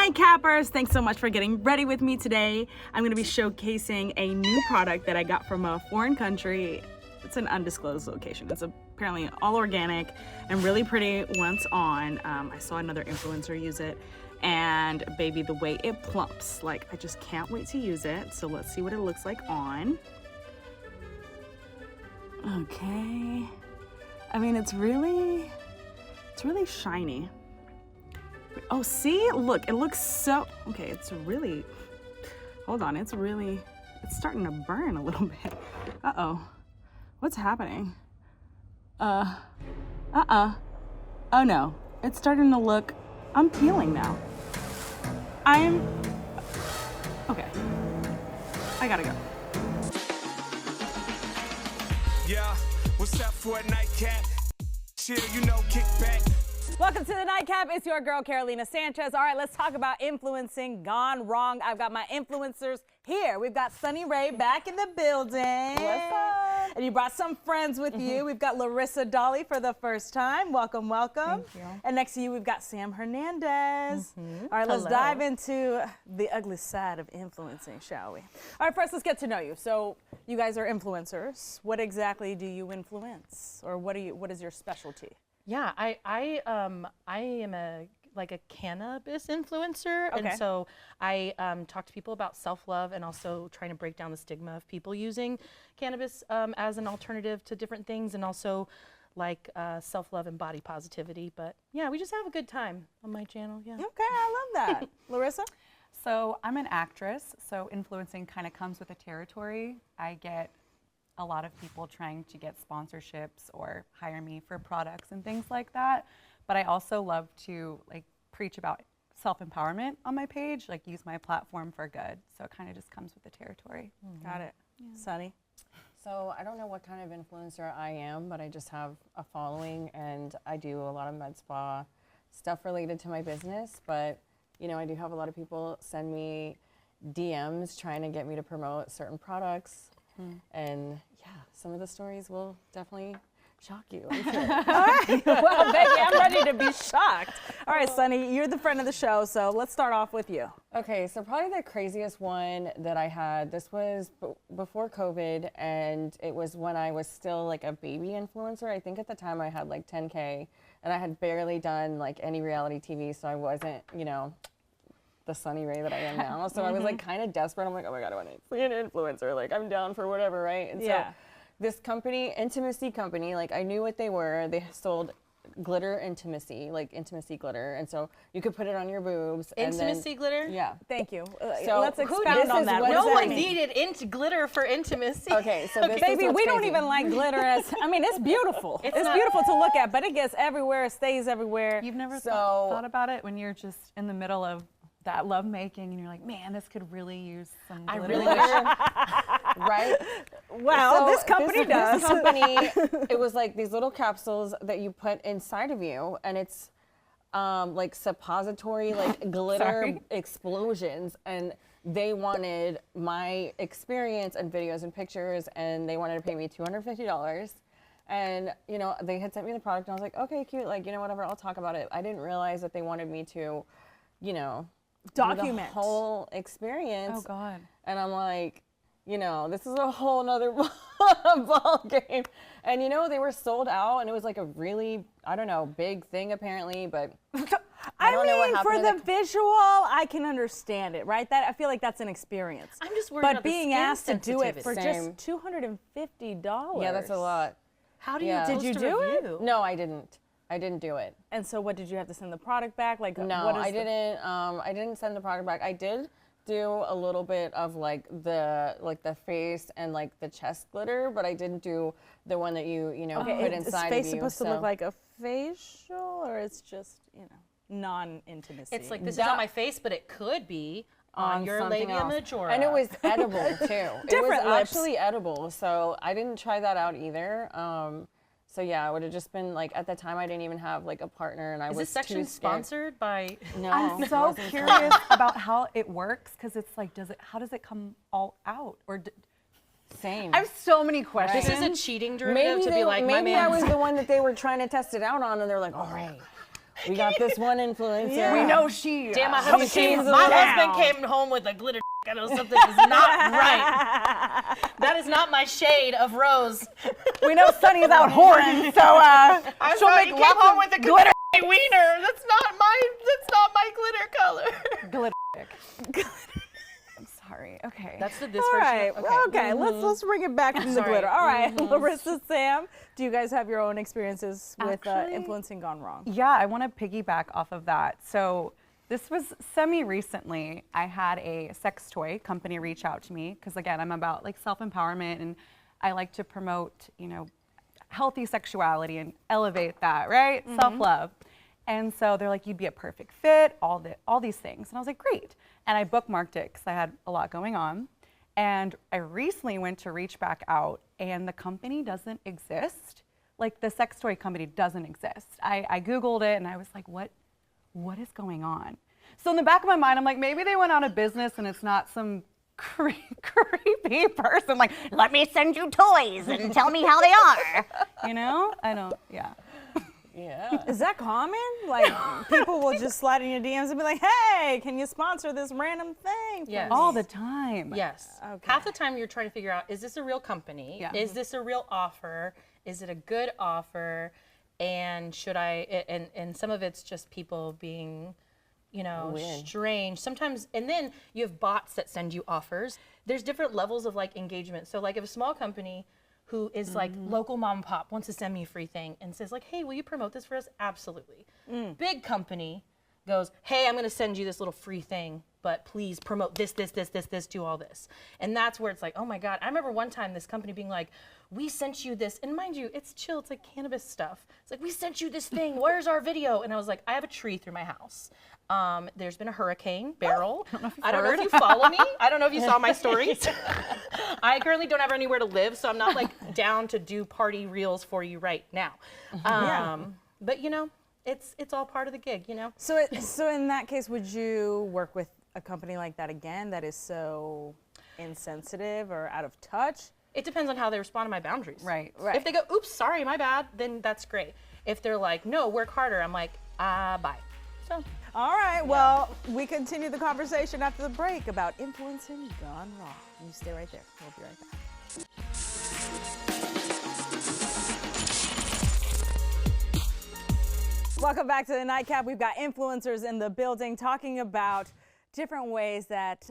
Nightcappers, thanks so much for getting ready with me today. I'm going to be showcasing a new product that I got from a foreign country. It's an undisclosed location. It's apparently all organic and really pretty once on. I saw another influencer use it, and baby, the way it plumps, like I just can't wait to use it. So let's see what it looks like on. Okay. I mean, it's really shiny. Oh, see, look, it looks so, okay, it's hold on, it's starting to burn a little bit. Uh-oh, what's happening? Oh no, it's starting to look, I'm peeling now. Okay, I gotta go. Yeah, what's up for a nightcap? Chill, kick back. Welcome to the Nightcap. It's your girl, Carolina Sanchez. All right, let's talk about influencing gone wrong. I've got my influencers here. We've got Sunny Ray back in the building. What's up? And you brought some friends with you. We've got Larissa Dolly for the first time. Welcome, welcome. Thank you. And next to you, we've got Sam Hernandez. All right, let's dive into the ugly side of influencing, shall we? All right, first, let's get to know you. So you guys are influencers. What exactly do you influence? Or what is your specialty? Yeah, I am a cannabis influencer, Okay. and so I talk to people about self-love and also trying to break down the stigma of people using cannabis as an alternative to different things, and also like self-love and body positivity. But yeah, we just have a good time on my channel. Yeah. Okay, I love that. Larissa? So I'm an actress, so influencing kind of comes with the territory. I get a lot of people trying to get sponsorships or hire me for products and things like that. But I also love to preach about self-empowerment on my page, use my platform for good. So it kind of just comes with the territory. Got it. Yeah. Sunny? So I don't know what kind of influencer I am, but I just have a following, and I do a lot of med spa stuff related to my business. But I do have a lot of people send me DMs trying to get me to promote certain products. And yeah, some of the stories will definitely shock you. All right. Well, baby, I'm ready to be shocked. All right, Sunny, you're the friend of the show, so let's start off with you. Okay, so probably the craziest one that I had, this was before COVID, and it was when I was still a baby influencer. I think at the time I had 10K, and I had barely done any reality TV, so I wasn't, the Sunny Ray that I am now. So I was kind of desperate. I'm like, oh my God, I want to be an influencer. I'm down for whatever, right? And so this company, intimacy company, I knew what they were. They sold glitter intimacy, intimacy glitter. And so you could put it on your boobs. Intimacy glitter? Yeah. Thank you. So let's expound on that. No one needed glitter for intimacy. Okay, so this baby, is we don't crazy. even like glitter it's beautiful. It's beautiful to look at, but it gets everywhere, it stays everywhere. You've never thought about it when you're just in the middle of that love making and you're like, man, this could really use some glitter. I really wish. Right? Well, So this company does. This company, it was these little capsules that you put inside of you, and it's suppository, glitter explosions. And they wanted my experience and videos and pictures, and they wanted to pay me $250. And, they had sent me the product, and I was like, okay, cute, whatever, I'll talk about it. I didn't realize that they wanted me to, document the whole experience. Oh God. And I'm like, this is a whole nother ball game. And they were sold out, and it was a really, I don't know, big thing apparently, but I don't know what happened. For the visual, I can understand it, right? I feel like that's an experience. I'm just worried but about the being skin asked to do it for Same. just $250. Yeah, that's a lot. How do you Yeah. Did post you a do it? review? No, I didn't. I didn't do it. And so what, did you have to send the product back? No, I didn't. I didn't send the product back. I did do a little bit of the face and the chest glitter, but I didn't do the one that you put inside of you. Is face supposed to look like a facial, or it's just non-intimacy? It's this is on my face, but it could be on your something labia else. majora. And it was edible too. It Different was lips. actually edible, so I didn't try that out either. So yeah, it would have just been at the time I didn't even have a partner, and I Is was this section too scared. sponsored by? No, I'm it so wasn't. curious about how it works, because it's how does it come all out? Or Same. I have so many questions. This is a cheating derivative Maybe to be like, my maybe I man. was the one that they were trying to test it out on, and they're like, all right, We got this one influencer. Yeah. We know she. Damn, my She husband came. seems My down. husband came home with a glitter. I know something is not right. That is not my shade of rose. We know Sunny's out whoring, so I'm she'll sorry, make you came lots home of with a glitter. wiener. That's not my glitter color. Glitter. I'm sorry. Okay. That's this All version. right. Well, okay. Let's bring it back from the Sorry. glitter. All right, Larissa, Sam, do you guys have your own experiences with Actually- influencing gone wrong? Yeah, I want to piggyback off of that. So this was semi-recently. I had a sex toy company reach out to me because, again, I'm about like self-empowerment and I like to promote, healthy sexuality and elevate that, right? Self-love. And so they're like, you'd be a perfect fit, all these things. And I was like, great. And I bookmarked it because I had a lot going on. And I recently went to reach back out and the company doesn't exist. Like the sex toy company doesn't exist. I Googled it and I was like, what is going on? So in the back of my mind, I'm like, maybe they went out of business and it's not some creepy person like, let me send you toys and tell me how they are. I don't, yeah. Yeah. Is that common? Like people will just slide in your DMs and be like, "Hey, can you sponsor this random thing?" for Yes. me?" All the time. Yes. Okay. Half the time you're trying to figure out, is this a real company? Yeah. Is this a real offer? Is it a good offer? And should I, and some of it's just people being, Weird. strange. Sometimes, and then you have bots that send you offers. There's different levels of like engagement. So like if a small company who is like local mom and pop wants to send me a free thing and says like, hey, will you promote this for us? Absolutely. Big company goes, hey, I'm going to send you this little free thing, but please promote this, do all this. And that's where it's like, oh my God. I remember one time this company being like, we sent you this, and mind you, it's chill, it's like cannabis stuff. It's like, we sent you this thing, where's our video? And I was like, I have a tree through my house. There's been a hurricane, Beryl. I don't know if you follow me. I don't know if you saw my stories. I currently don't have anywhere to live, so I'm not like down to do party reels for you right now. But it's all part of the gig, So in that case, would you work with a company like that again that is so insensitive or out of touch? It depends on how they respond to my boundaries. Right. Right. If they go, oops, sorry, my bad, then that's great. If they're like, no, work harder, I'm like, bye. So All right. Well, we continue the conversation after the break about influencing gone wrong. You stay right there. We'll be right back. Welcome back to the Nightcap. We've got influencers in the building talking about different ways that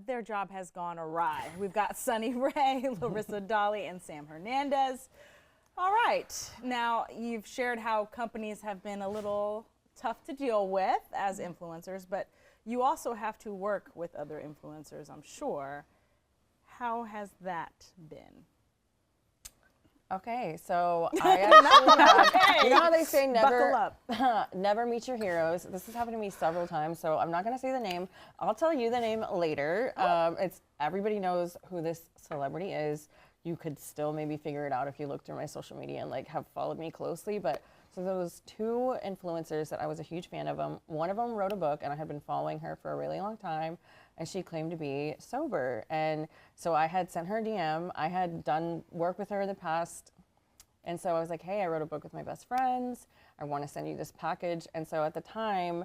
their job has gone awry. We've got Sunny Ray, Larissa Dolly, and Sam Hernandez. All right. Now, you've shared how companies have been a little tough to deal with as influencers, but you also have to work with other influencers, I'm sure. How has that been? Okay, so I actually have, you know how they say Buckle never, never meet your heroes. This has happened to me several times, so I'm not gonna say the name. I'll tell you the name later. It's everybody knows who this celebrity is. You could still maybe figure it out if you look through my social media and like have followed me closely. But so there was two influencers that I was a huge fan of them. One of them wrote a book, and I had been following her for a really long time. And she claimed to be sober. And so I had sent her a DM. I had done work with her in the past. And so I was like, hey, I wrote a book with my best friends. I want to send you this package. And so at the time,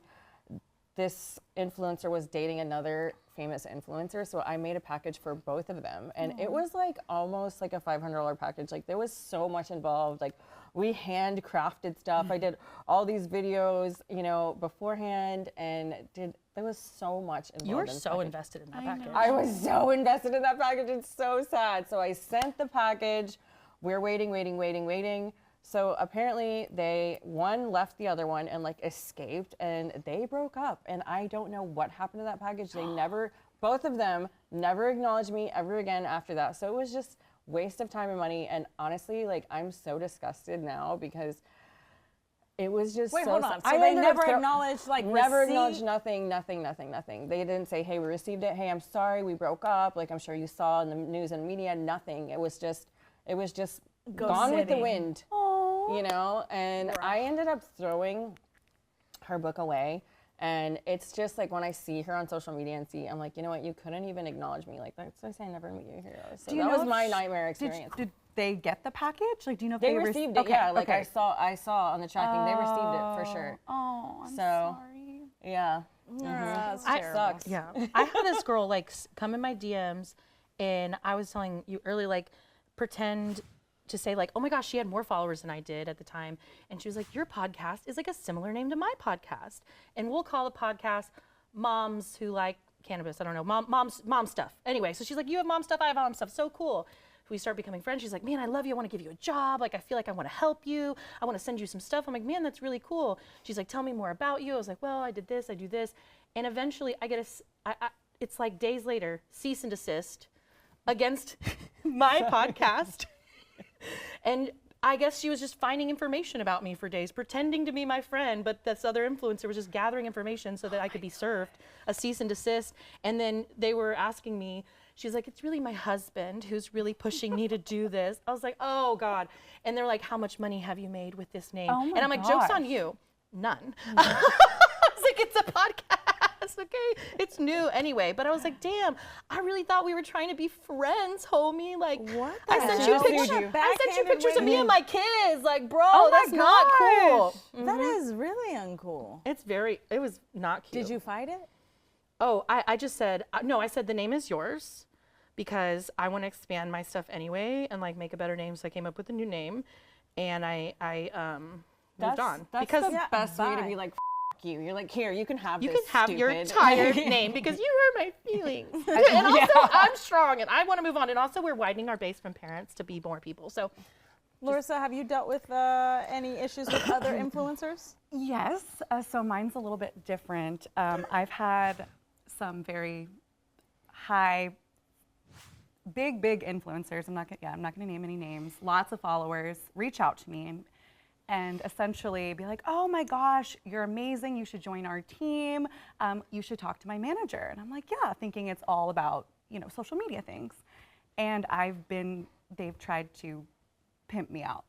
this influencer was dating another famous influencer. So I made a package for both of them. And it was like almost like a $500 package. Like there was so much involved. Like we handcrafted stuff. I did all these videos, beforehand, and there was so much involved. you were in this so package. invested in that package. I was so invested in that package. It's so sad. So I sent the package. We're waiting. So apparently one left the other one and like escaped, and they broke up. And I don't know what happened to that package. They both of them never acknowledged me ever again after that. So it was just waste of time and money. And honestly, like I'm so disgusted now because it was just Wait, so hold on. So I they ended up never acknowledged like never receipt? acknowledged nothing. They didn't say, hey, we received it. Hey, I'm sorry, we broke up. Like I'm sure you saw in the news and media, nothing. It was just gone with the sitting. wind, and I ended up throwing her book away. And it's just like when I see her on social media and I'm like, you know what, you couldn't even acknowledge me. Like that's why I say never meet your heroes. So that was my nightmare experience. Did they get the package? Like, do you know if They rec- received it, okay, yeah. Like okay. I saw on the tracking, they received it for sure. Oh, I'm So- sorry. Yeah. That's I- terrible. Sucks. Yeah. I had this girl like come in my DMs, and I was telling you earlier, like pretend to say like, oh my gosh, she had more followers than I did at the time. And she was like, your podcast is like a similar name to my podcast. And we'll call the podcast Moms Who Like Cannabis. I don't know, mom stuff. Anyway, so she's like, you have mom stuff, I have mom stuff. So cool. We start becoming friends. She's like, man, I love you. I want to give you a job. Like, I feel like I want to help you. I want to send you some stuff. I'm like, man, that's really cool. She's like, tell me more about you. I was like, well, I did this, I do this. And eventually I get it's like days later, cease and desist against my podcast. And I guess she was just finding information about me for days, pretending to be my friend, but this other influencer was just gathering information so that I could be served a cease and desist. And then they were asking me, she's like, it's really my husband who's really pushing me to do this. I was like, oh God. And they're like, how much money have you made with this name? Oh my and I'm like, joke's on gosh. you. None. I was like, it's a podcast. Okay, it's new anyway. But I was like, damn, I really thought we were trying to be friends, homie. Like, What I the sent you hell? pictures. What a I sent you backhanded pictures of way me to- and my kids. Like, bro, Oh my that's not cool. That is really uncool. It was not cute. Did you fight it? Oh, I just said, no, I said the name is yours because I want to expand my stuff anyway and like make a better name. So I came up with a new name and I moved on. That's Because the best way to bye. be like, F you. You're like, here, you can have you this, can have your stupid. tired name because you hurt my feelings. And also, I'm strong and I want to move on. And also, we're widening our base from parents to be more people. So, Larissa, have you dealt with any issues with other influencers? Yes, so mine's a little bit different. I've had some very high, big influencers. I'm not gonna name any names. Lots of followers reach out to me and essentially be like, "Oh my gosh, you're amazing. You should join our team. You should talk to my manager." And I'm like, "Yeah," thinking it's all about social media things. And they've tried to pimp me out.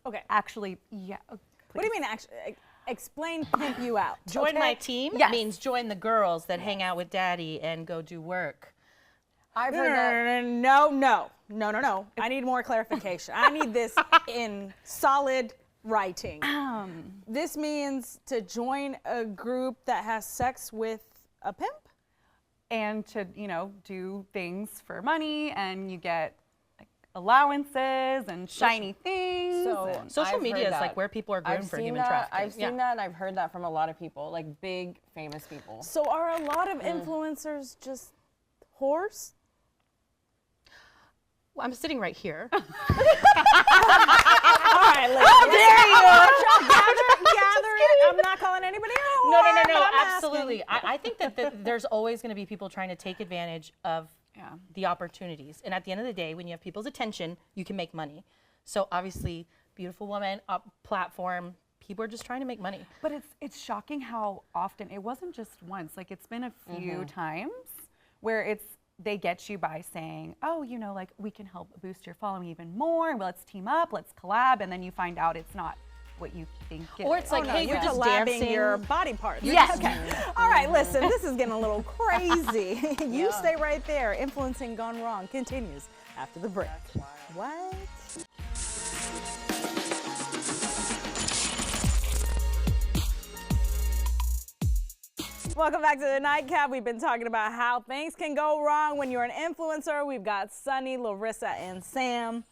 Okay. Actually, yeah. What do you mean, actually? Explain pimp you out. join okay? my team Yes. means join the girls that hang out with daddy and go do work. I've heard that. No. I need more clarification. I need this in solid writing. This means to join a group that has sex with a pimp? And to do things for money, and you get like allowances and shiny things. So and- Social I've media heard is like that. where people are groomed I've for seen human that. trafficking. I've seen that, and I've heard that from a lot of people, like big famous people. So are a lot of influencers just whores? Well, I'm sitting right here. All right, how dare you? Gather it. I'm not calling anybody a whore. No, but I'm absolutely. I think that there's always going to be people trying to take advantage of the opportunities. And at the end of the day, when you have people's attention, you can make money. So obviously, beautiful woman, platform, people are just trying to make money. But it's shocking how often, it wasn't just once, like it's been a few times where they get you by saying, oh, like we can help boost your following even more. Well, let's team up, let's collab. And then you find out it's not what you think it Or is. it's like, No, hey, you're we're just collabing dancing. your body parts. Yes. Okay. All right, listen, this is getting a little crazy. You stay right there. Influencing Gone Wrong continues after the break. What? Welcome back to the Nightcap. We've been talking about how things can go wrong when you're an influencer. We've got Sunny, Larissa, and Sam.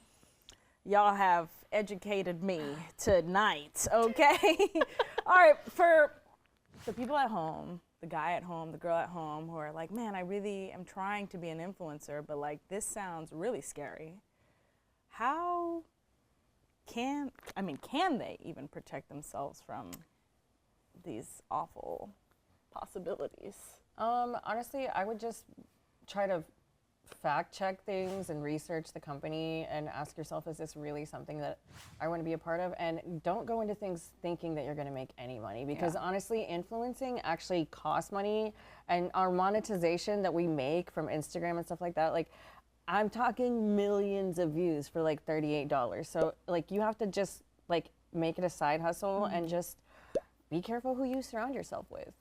Y'all have educated me tonight, okay? All right, for the people at home, the guy at home, the girl at home who are like, man, I really am trying to be an influencer, but like this sounds really scary. How can they even protect themselves from these awful possibilities? Honestly, I would just try to fact check things and research the company and ask yourself, is this really something that I want to be a part of? And don't go into things thinking that you're going to make any money, because honestly, influencing actually costs money, and our monetization that we make from Instagram and stuff like that, like I'm talking millions of views for like $38. So like you have to just like make it a side hustle and just be careful who you surround yourself with.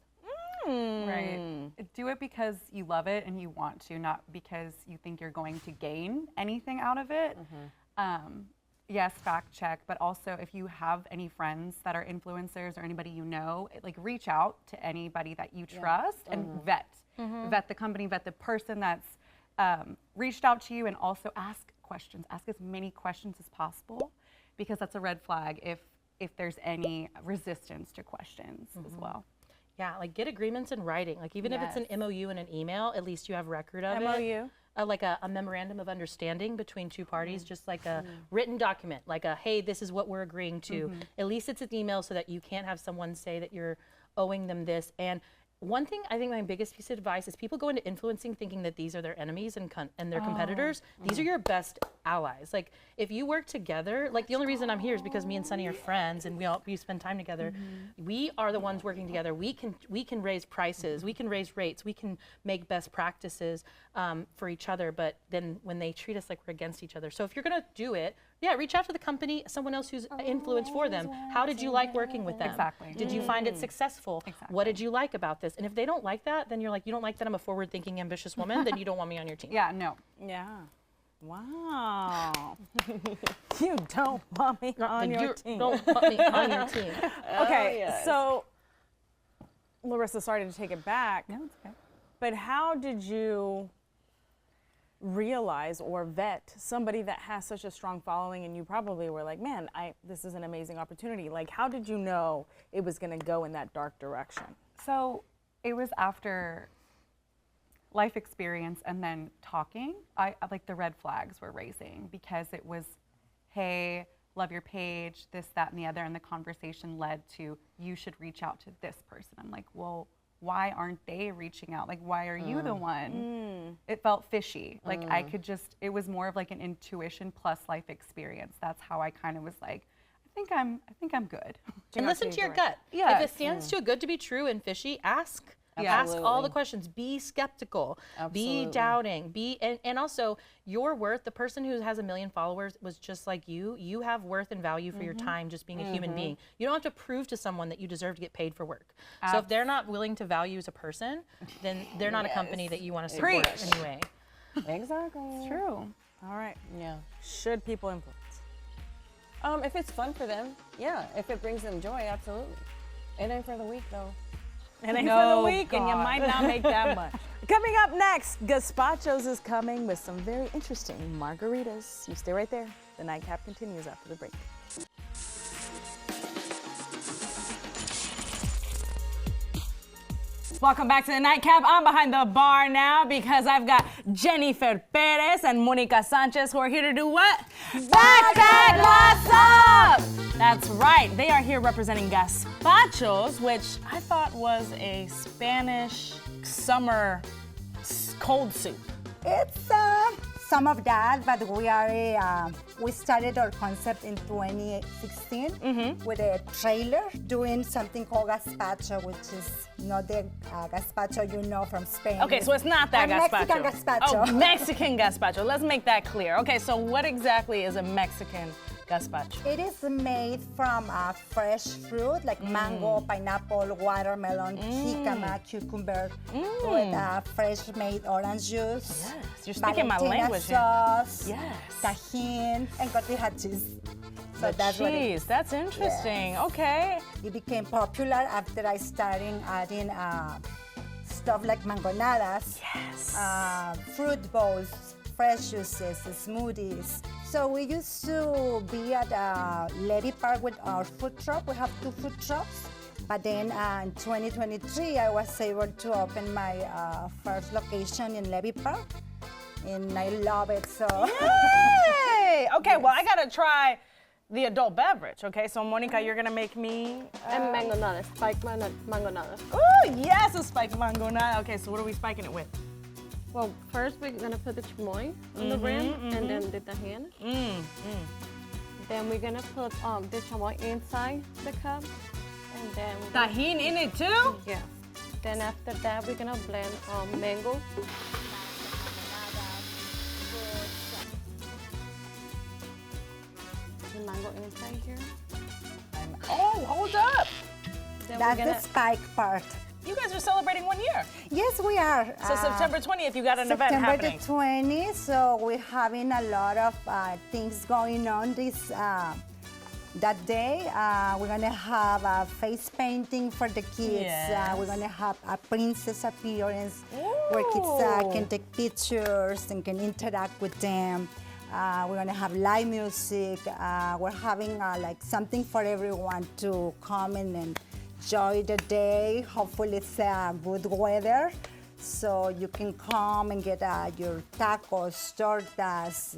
Right. do it because you love it and you want to, not because you think you're going to gain anything out of it. Yes, fact check, but also if you have any friends that are influencers or anybody you know, like reach out to anybody that you trust and vet. Vet the company, vet the person that's reached out to you, and also ask questions. Ask as many questions as possible, because that's a red flag if there's any resistance to questions as well. Yeah, like get agreements in writing. Like even if it's an MOU and an email, at least you have record of it. MOU? Like a memorandum of understanding between two parties, just like a written document, like a, hey, this is what we're agreeing to. At least it's an email so that you can't have someone say that you're owing them this. And one thing, I think my biggest piece of advice is people go into influencing thinking that these are their enemies and their competitors. These are your best allies. Like if you work together, like the only reason I'm here is because me and Sunny are friends and we spend time together. We are the ones working together. We can raise prices, we can raise rates, we can make best practices for each other, but then when they treat us like we're against each other. So if you're gonna do it, reach out to the company, someone else who's influenced for them. How did you like working with them? Exactly. Did you find it successful? What did you like about this? And if they don't like that, then you're like, you don't like that I'm a forward-thinking, ambitious woman, then you don't want me on your team. Yeah, no. Yeah. Wow. You don't want me on your team. Don't want me on your team. Okay, so Larissa, sorry to take it back. No, it's okay. But how did you realize or vet somebody that has such a strong following, and you probably were like, man, this is an amazing opportunity. Like, how did you know it was going to go in that dark direction? So it was after life experience and then talking, I like the red flags were raising, because it was, hey, love your page, this, that, and the other, and the conversation led to, you should reach out to this person. I'm like, well, why aren't they reaching out? Like, why are you the one? It felt fishy. Like I could just, it was more of like an intuition plus life experience. That's how I kind of was like, I think I'm good. And listen to your gut. Yes. If it stands too good to be true and fishy, ask. Yeah. Ask all the questions. Be skeptical. Be doubting. And also your worth. The person who has 1 million followers was just like you. You have worth and value for your time, just being a human being. You don't have to prove to someone that you deserve to get paid for work. So if they're not willing to value you as a person, then they're not a company that you want to support anyway. Exactly. It's true. All right. Yeah. Should people influence? If it's fun for them, yeah. If it brings them joy, absolutely. It ain't for the week though. It ain't for the week, and you might not make that much. Coming up next, Gazpacho's is coming with some very interesting margaritas. You stay right there. The Nightcap continues after the break. Welcome back to the Nightcap. I'm behind the bar now because I've got Jennifer Perez and Monica Sanchez who are here to do what? Backpack What's Up! That's right. They are here representing Gazpacho's, which I thought was a Spanish summer cold soup. It's some of that, but we started our concept in 2016 with a trailer doing something called gazpacho, which is not the gazpacho you know from Spain. Okay, so it's not that gazpacho. Mexican gazpacho. Oh, Mexican gazpacho. Let's make that clear. Okay, so what exactly is a Mexican gazpacho? It is made from fresh fruit like mango, pineapple, watermelon, jicama, cucumber, with fresh made orange juice. Yes, you're speaking my Valentina language. sauce, Yes. tajin, and cotija cheese. So that's what it is. Cheese, that's interesting. Yes. Okay. It became popular after I started adding stuff like mangonadas, fruit bowls, fresh juices, smoothies. So we used to be at Levy Park with our food truck. We have 2 food trucks. But then in 2023, I was able to open my first location in Levy Park. And I love it, so. Yay! Okay, well, I gotta try the adult beverage, okay? So, Monica, you're gonna make me... And mangonada, spiked mangonada. Oh, yes, a spiked mangonada. Okay, so what are we spiking it with? Well, first we're gonna put the chamoy on the rim, and then the tajin. Then we're gonna put the chamoy inside the cup, and then Tajin in it too? yeah. Then after that, we're gonna blend mango. The mango inside here. Oh, hold up. Then That's we're the gonna spike part. You guys are celebrating 1 year. Yes, Yes, we are. So September 20th, you got an event September happening. the 20th, so we're having a lot of things going on that day. We're gonna have a face painting for the kids. Yes. We're gonna have a princess appearance where kids can take pictures and can interact with them. We're gonna have live music. We're having like something for everyone to come in and enjoy the day. Hopefully it's good weather, so you can come and get your tacos, tortas,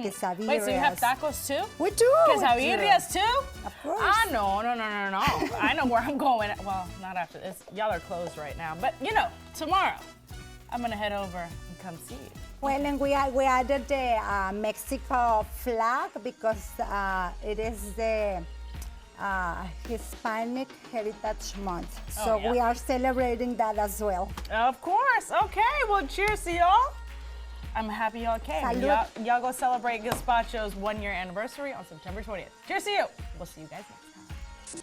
quesadillas. Wait, so you have tacos too? We do. Quesadillas too? Of course. Ah, no. I know where I'm going. Well, not after this. Y'all are closed right now. But you know, tomorrow, I'm gonna head over and come see you. Well, and we added the Mexico flag because it is the Hispanic Heritage Month. So we are celebrating that as well. Of course. Okay. Well, cheers to y'all. I'm happy y'all came. Salud. Y'all go celebrate Gazpacho's 1-year anniversary on September 20th. Cheers to you. We'll see you guys next.